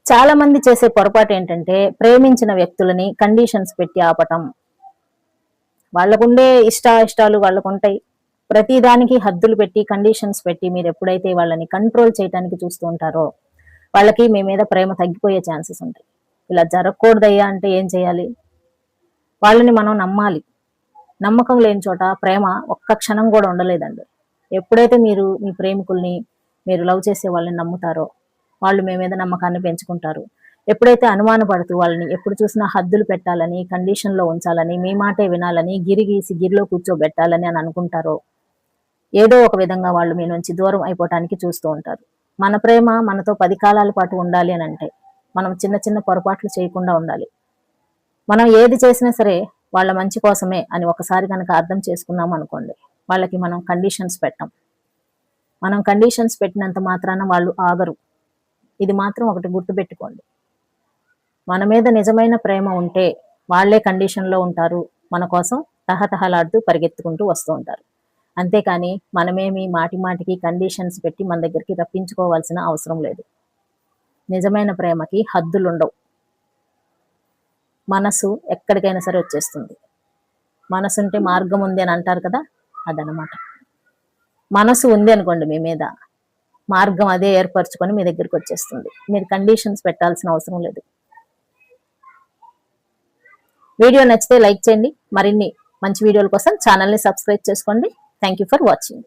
చాలా మంది చేసే పొరపాటు ఏంటంటే ప్రేమించిన వ్యక్తులని కండిషన్స్ పెట్టి ఆపటం. వాళ్ళకుండే ఇష్టాలు వాళ్ళకుంటాయి. ప్రతి దానికి హద్దులు పెట్టి కండిషన్స్ పెట్టి మీరు ఎప్పుడైతే వాళ్ళని కంట్రోల్ చేయడానికి చూస్తూ ఉంటారో వాళ్ళకి మీ మీద ప్రేమ తగ్గిపోయే ఛాన్సెస్ ఉంటాయి. ఇలా జరగకూడదయ్యా అంటే ఏం చేయాలి? వాళ్ళని మనం నమ్మాలి. నమ్మకం లేని చోట ప్రేమ ఒక్క క్షణం కూడా ఉండలేదండి. ఎప్పుడైతే మీరు మీ ప్రేమికుల్ని మీరు లవ్ చేసే వాళ్ళని నమ్ముతారో వాళ్ళు మీ మీద నమ్మకాన్ని పెంచుకుంటారు. ఎప్పుడైతే అనుమానపడుతూ వాళ్ళని ఎప్పుడు చూసినా హద్దులు పెట్టాలని, కండిషన్లో ఉంచాలని, మీ మాటే వినాలని, గిరిగీసి గిరిలో కూర్చోబెట్టాలని అని అనుకుంటారో ఏదో ఒక విధంగా వాళ్ళు మీ నుంచి దూరం అయిపోవటానికి చూస్తూ ఉంటారు. మన ప్రేమ మనతో 10 కాలాల పాటు ఉండాలి అని అంటే మనం చిన్న చిన్న పొరపాట్లు చేయకుండా ఉండాలి. మనం ఏది చేసినా సరే వాళ్ళ మంచి కోసమే అని ఒకసారి కనుక అర్థం చేసుకున్నాం అనుకోండి, వాళ్ళకి మనం కండిషన్స్ పెట్టం. మనం కండిషన్స్ పెట్టినంత మాత్రాన వాళ్ళు ఆగరు. ఇది మాత్రం ఒకటి గుర్తుపెట్టుకోండి. మన మీద నిజమైన ప్రేమ ఉంటే వాళ్లే కండిషన్లో ఉంటారు, మన కోసం తహతహలాడుతూ పరిగెత్తుకుంటూ వస్తూ ఉంటారు. అంతేకాని మనమేమి మాటి మాటికి కండిషన్స్ పెట్టి మన దగ్గరికి రప్పించుకోవాల్సిన అవసరం లేదు. నిజమైన ప్రేమకి హద్దులుండవు. మనసు ఎక్కడికైనా సరే వచ్చేస్తుంది. మనసు ఉంటే మార్గం ఉంది అని అంటారు కదా, అదనమాట. మనసు ఉంది అనుకోండి మీ మీద, మార్గం అదే ఏర్పరచుకొని మీ దగ్గరికి వచ్చేస్తుంది. మీరు కండిషన్స్ పెట్టాల్సిన అవసరం లేదు. వీడియో నచ్చితే లైక్ చేయండి. మరిన్ని మంచి వీడియోల కోసం ఛానల్ని సబ్స్క్రైబ్ చేసుకోండి. Thank you for watching.